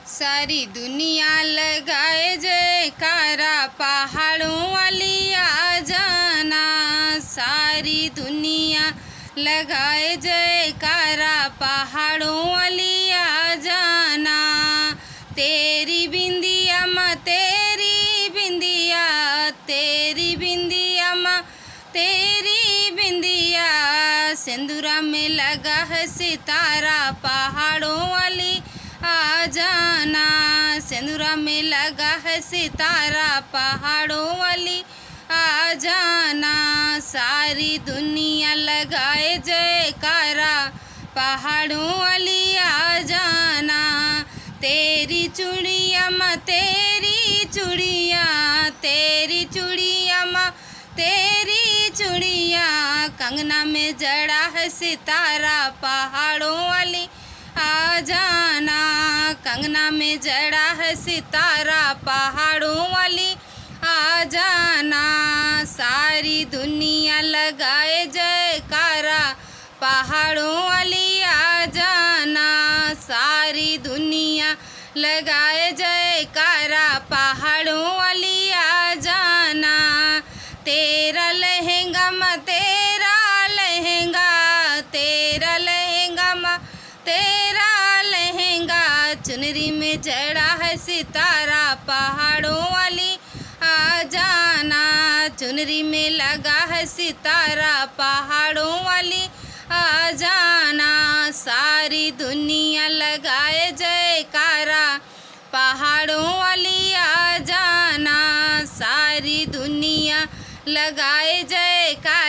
सारी दुनिया लगाए जयकारा, पहाड़ों वाली आ जाना। सारी दुनिया लगाए जयकारा, पहाड़ों वाली आ जाना। तेरी बिंदिया माँ तेरी बिंदिया, तेरी बिंदिया माँ तेरी बिंदिया, सिंदूरा में लगा है सितारा, पहाड़ों वाली आ जाना। सिंदूरा में लगा है सितारा, पहाड़ों वाली आ जाना। सारी दुनिया लगाए जयकारा, पहाड़ों वाली आ जाना। तेरी चूड़िया माँ तेरी चूड़िया, तेरी चूड़िया माँ तेरी चूड़िया, कंगना में जड़ा है सितारा, पहाड़ों वाली आ जाना। कंगना में जड़ा है सितारा, पहाड़ों वाली आ जाना। सारी दुनिया लगाए जयकारा, पहाड़ों वाली आ जाना। सारी दुनिया लगाए जयकारा, पहाड़ों वाली आ जाना। तेरा लहंगा माँ तेरा लहंगा, तेरा लहंगा माँ तेरा लहंगा, चुनरी में जड़ा है सितारा, पहाड़ों वाली आ जाना। चुनरी में लगा है सितारा, पहाड़ों वाली आ जाना। सारी दुनिया लगाए जयकारा, पहाड़ों वाली आ जाना। सारी दुनिया लगाए जयकारा।